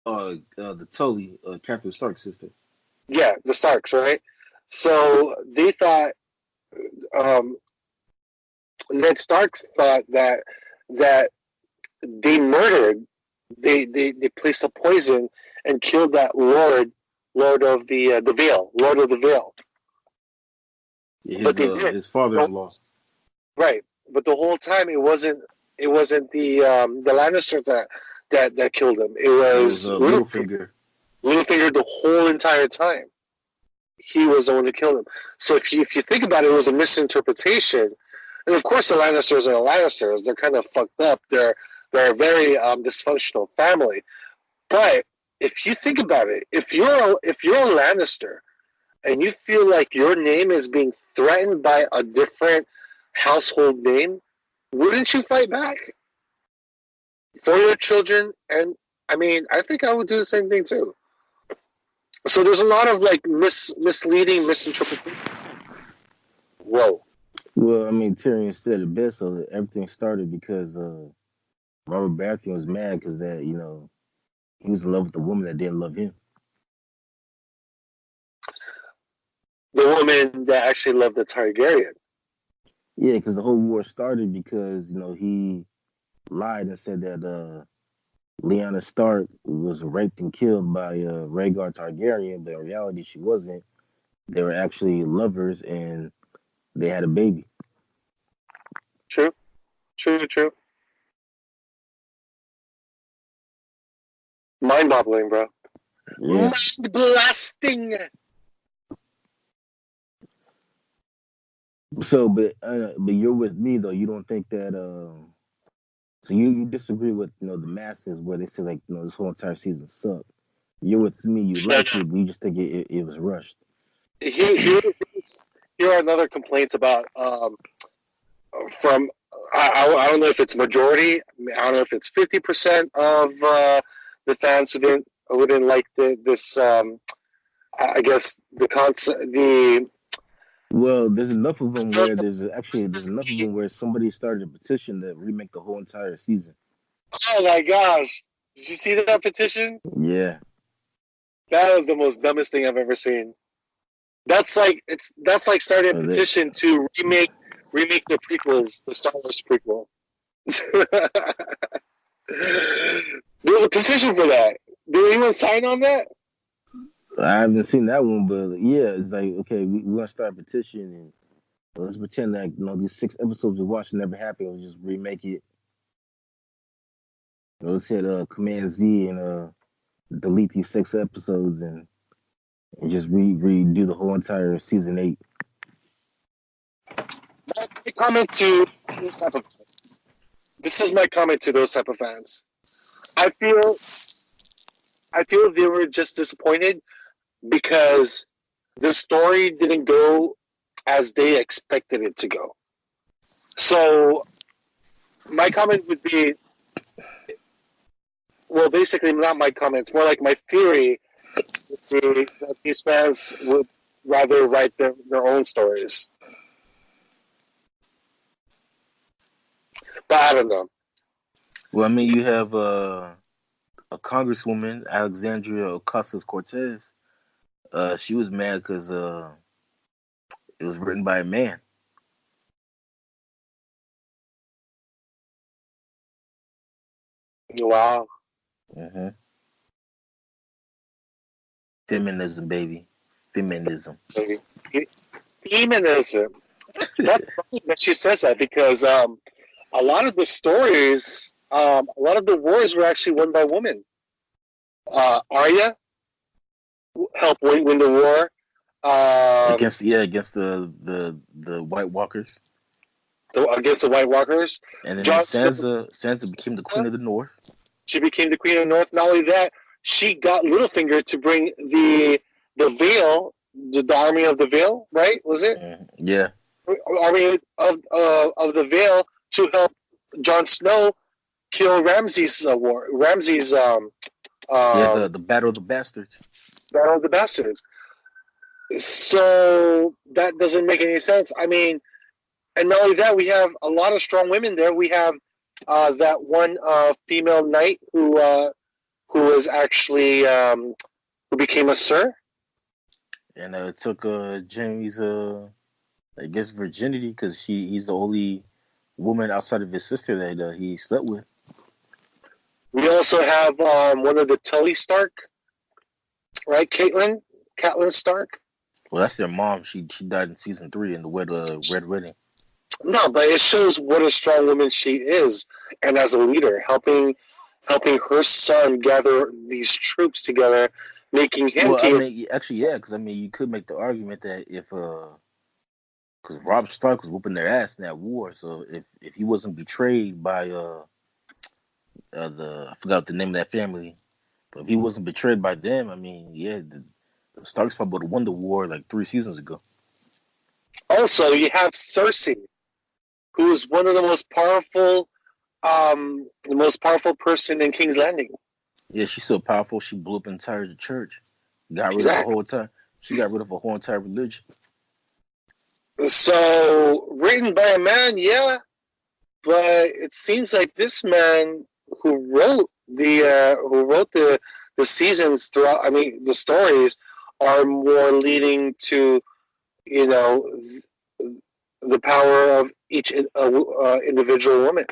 The Tully, Catherine Stark's sister. Yeah, the Starks, right? So they thought um, Ned Starks thought that they murdered, they placed a poison and killed that Lord of the Vale, Lord of the Vale. Yeah, But they did, his father-in-law. right? But the whole time it wasn't the Lannisters that killed him. It It was was Littlefinger. Littlefinger the whole entire time. He was the one who killed him. So if you think about it, it was a misinterpretation. And of course, the Lannisters are the Lannisters. They're kind of fucked up. They're a very dysfunctional family. But if you think about it, if you're a Lannister and you feel like your name is being threatened by a different household name, wouldn't you fight back for your children? And I mean, I think I would do the same thing too. So there's a lot of like misleading, misinterpretation. Whoa. Well, I mean, Tyrion said it best. So everything started because Robert Baratheon was mad because that he was in love with a woman that didn't love him. The woman that actually loved the Targaryen. Yeah, because the whole war started because he lied and said that Lyanna Stark was raped and killed by Rhaegar Targaryen, but in reality she wasn't. They were actually lovers and they had a baby. True, true, true. Mind boggling, bro. Yeah. Mind blasting. So, but you're with me though. You don't think that so you disagree with the masses where they say like this whole entire season sucked. You're with me. You No, liked no. it, but you just think it was rushed. Here, here, here are another complaints about from I don't know if it's majority. I don't know if it's 50% of the fans who didn't like this. I guess the concept the Well, there's enough of them where there's enough of them where somebody started a petition to remake the whole entire season. oh my gosh, did you see that petition? Yeah. That was the most dumbest thing I've ever seen. That's like starting a They, petition to remake the prequels, the Star Wars prequel. There's a petition for that. Did anyone sign on that? I haven't seen that one, but yeah, it's like okay, we want to start a petition and let's pretend that these 6 episodes we watched never happened. We'll just remake it. Let's hit Command Z and delete these 6 episodes and just redo the whole entire season 8. My comment to this type of this is my comment to those type of fans. I feel I feel they were just disappointed because the story didn't go as they expected it to go. So my comment would be, well, basically not my comment. It's more like my theory would be that these fans would rather write their own stories. But I don't know. Well, I mean, you have a congresswoman, Alexandria Ocasio Cortez. She was mad because it was written by a man. Wow. Mm-hmm. Feminism, baby, feminism. Feminism. That's funny that she says that because a lot of the stories, a lot of the wars were actually won by women. Arya helped win the war Against the White Walkers, against the White Walkers. and then Jon Snow, Sansa became the Queen of the North. she became the Queen of the North. Not only that, she got Littlefinger to bring the Vale, the army of the Vale, right? Was it Yeah, army of the Vale to help Jon Snow kill Ramsay's war? Ramsay's yeah, um, the Battle of the Bastards. Battle of the Bastards. So that doesn't make any sense. I mean, and not only that, we have a lot of strong women there. We have that one female knight who was actually who became a sir. And it took Jamie's I guess virginity because he's the only woman outside of his sister that he slept with. We also have one of the Tully Stark, right? Catelyn Stark. Well, that's their mom. She died in season 3 in the Red Wedding. No, but it shows what a strong woman she is, and as a leader, helping her son gather these troops together, making him Well, I king. mean, actually, yeah, because I mean, you could make the argument that if because Rob Stark was whooping their ass in that war, so if he wasn't betrayed by the I forgot the name of that family, but if he wasn't betrayed by them, I mean, yeah, the Starks probably would have won the war like 3 seasons ago. Also, you have Cersei, who is one of the most powerful person in King's Landing. Yeah, she's so powerful. She blew up an entire church. Got rid of a Exactly. whole entire. She got rid of a whole entire religion. So written by a man, yeah, but it seems like this man who wrote the seasons throughout. I mean, the stories are more leading to you know the power of each individual woman.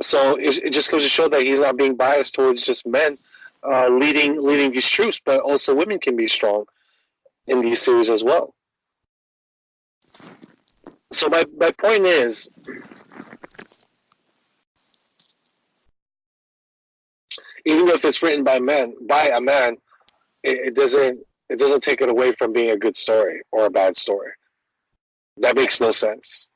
So it just goes to show that he's not being biased towards just men leading these troops, but also women can be strong in these series as well. So my point is, even if it's written by a man, it doesn't take it away from being a good story or a bad story. That makes no sense.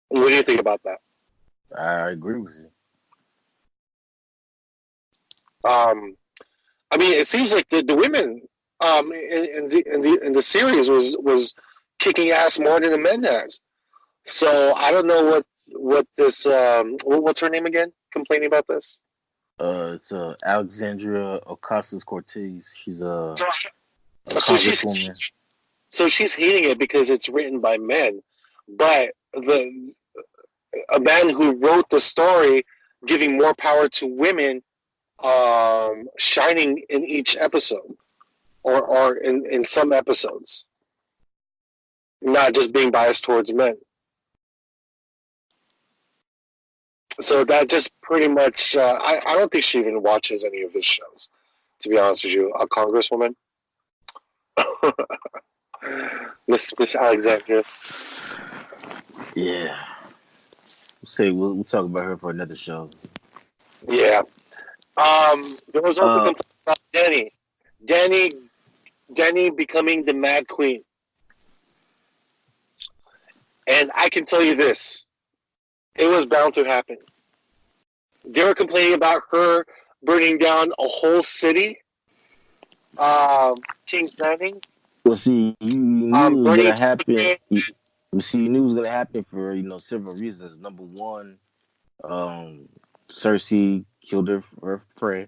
What do you think about that? I agree with you. Um, I mean, it seems like the women in the series was kicking ass more than the men has. So I don't know what this what's her name again? Complaining about this. It's Alexandria Ocasio Cortez. She's So, a so she's congresswoman. so she's hating it because it's written by men, but the a man who wrote the story giving more power to women shining in each episode or in some episodes, not just being biased towards men. So that just pretty much, I don't think she even watches any of the shows, to be honest with you. A congresswoman, Miss Alexandria. Yeah. Say we'll talk about her for another show. Yeah. There was also Uh, complaints about Danny, Danny becoming the Mad Queen. And I can tell you this: it was bound to happen. They were complaining about her burning down a whole city, King's Landing, well, see, you knew it was burning gonna happen. down. You knew it was gonna happen for several reasons. Number one, um, Cersei killed her friend.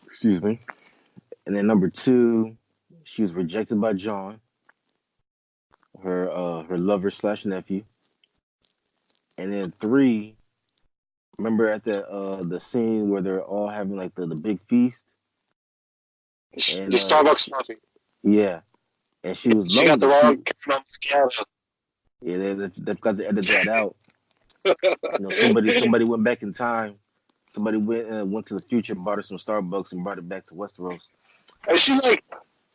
Excuse me. And then number two, she was rejected by John, her lover slash nephew. And then three, remember at the scene where they're all having like the big feast, and The Starbucks coffee. yeah, and she was She got the lonely. wrong kind of scale. Yeah, they've got to edit that out. Somebody went back in time. Somebody went to the future, bought her some Starbucks, and brought it back to Westeros. And she's like,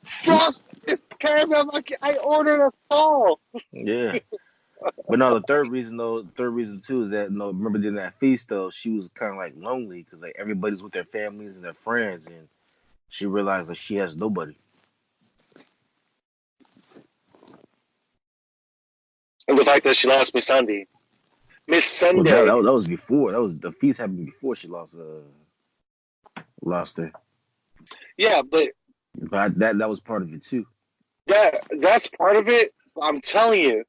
fuck this caramel. I ordered a fall. Yeah, but no, the third reason too is that remember during that feast though, she was kind of like lonely because like everybody's with their families and their friends, and she realized that she has nobody. And the fact that she lost Miss Sunday. Miss Well, Sunday. that was before. That was the feast happened before she lost her. Yeah, but But that was part of it too. that's part of it. I'm telling you,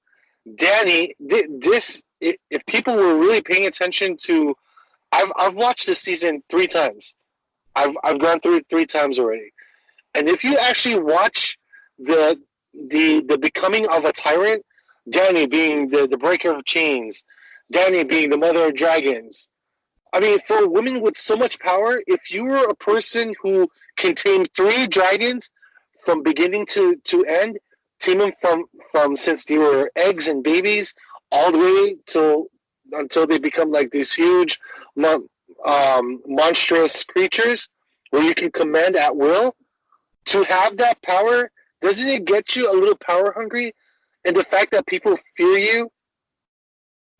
Danny, this if people were really paying attention to, I've watched this season 3 times. I've gone through it 3 times already. And if you actually watch the becoming of a tyrant, Danny being the breaker of chains, Danny being the mother of dragons. I mean, for women with so much power, if you were a person who can tame three dragons from beginning to end, tame them from since they were eggs and babies all the way till until they become like these huge, monstrous creatures where you can command at will. To have that power, doesn't it get you a little power hungry? And the fact that people fear you,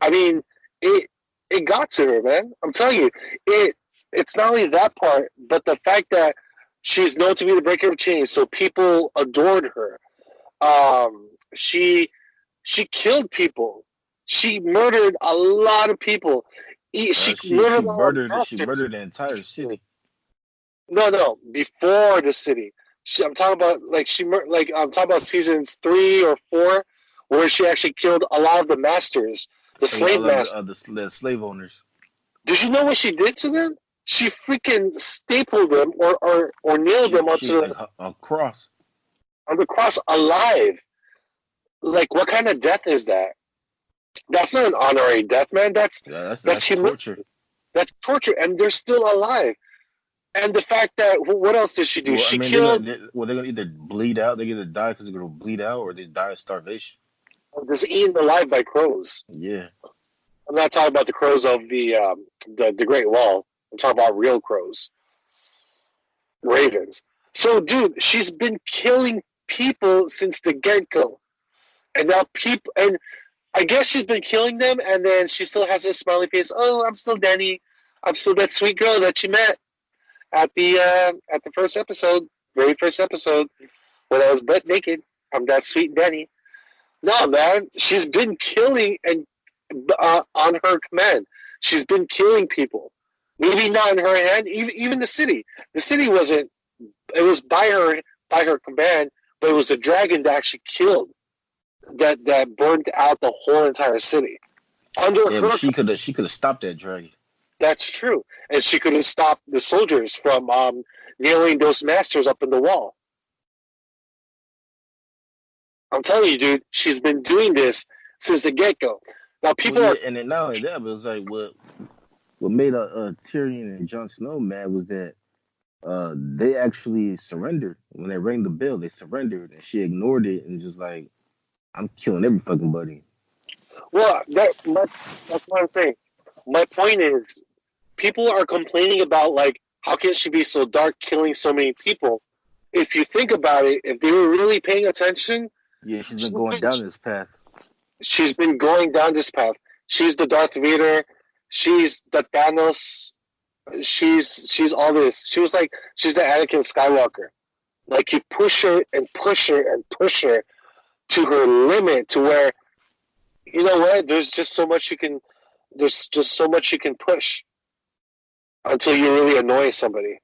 I mean, it it got to her, man. I'm telling you, it's not only that part, but the fact that she's known to be the breaker of chains, so people adored her. She killed people. She murdered a lot of people. She She murdered a lot of she masters. murdered the entire city. No, no, before the city. I'm talking about like like I'm talking about seasons 3 or 4, where she actually killed a lot of the masters, the Oh yeah, slave all of masters. the slave owners. Did you know what she did to them? She freaking stapled them or nailed them She onto like a cross. on the cross alive. Like what kind of death is that? That's not an honorary death, man. Yeah, That's that's torture. humiliating. That's torture, and they're still alive. And the fact that what else did she do? Well, I She mean, killed they're gonna either bleed out, they either die because they're gonna bleed out, or they die of starvation. was eaten alive by crows. Yeah, I'm not talking about the crows of the Great Wall. I'm talking about real crows, ravens. So, dude, she's been killing people since the get go, and now people, and I guess she's been killing them, and then she still has a smiley face. Oh, I'm still Danny. I'm still that sweet girl that you met at the first episode, very first episode, when I was butt naked. I'm that sweet Danny. No, man, she's been killing and on her command. She's been killing people. Maybe not in her hand. Even the city. The city wasn't. It was by her command, but it was the dragon that actually killed that burned out the whole entire city under yeah, but her. she could have stopped that dragon. That's true, and she could have stopped the soldiers from nailing those masters up in the wall. I'm telling you, dude, she's been doing this since the get go. Now Well, people yeah, are and then not only that, but it was like what made Tyrion and Jon Snow mad was that they actually surrendered when they rang the bell. They surrendered, and she ignored it and just like, I'm killing every fucking buddy. well. That's what I'm saying. My point is, people are complaining about like how can she be so dark, killing so many people? If you think about it, if they were really paying attention, Yeah, she's been going down this path. she's been going down this path. She's the Darth Vader. She's the Thanos. She's all this. She's the Anakin Skywalker. Like you push her and push her and push her to her limit, to where you know what? There's just so much you can. There's just so much you can push until you really annoy somebody.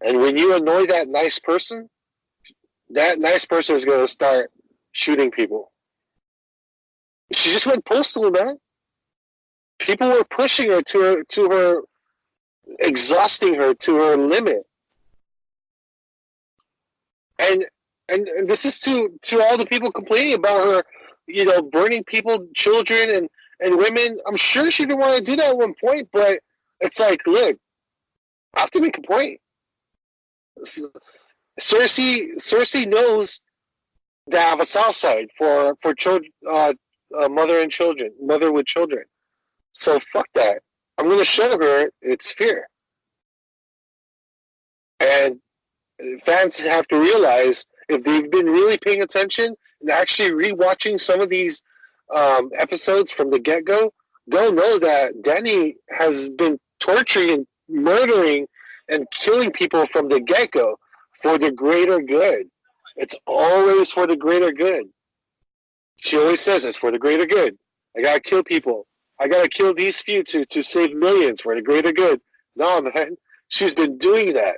And when you annoy that nice person is going to start shooting people. She just went postal, man. People were pushing her to her, exhausting her to her limit. And and this is to all the people complaining about her, burning people, children and women. I'm sure she didn't want to do that at one point, but it's like, look, I have to make a point. Cersei knows they have a soft side for children, mother and children, mother with children. So fuck that. I'm gonna show her it's fear, and fans have to realize if they've been really paying attention and actually rewatching some of these episodes from the get go, they'll know that Danny has been torturing and murdering and killing people from the get go for the greater good. It's always for the greater good. She always says it's for the greater good. I gotta kill people. I gotta kill these few to save millions for the greater good. No, man. She's been doing that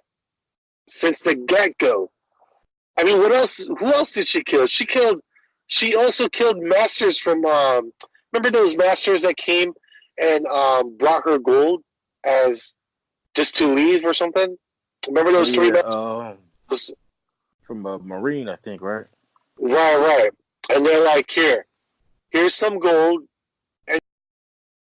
since the get go. I mean, what else? Who else did she kill? She also killed masters from. Remember those masters that came and brought her gold as just to leave or something? Remember Oh those three yeah, masters? from Marine, I think, right? Right, right. And they're like, here, Here's some gold.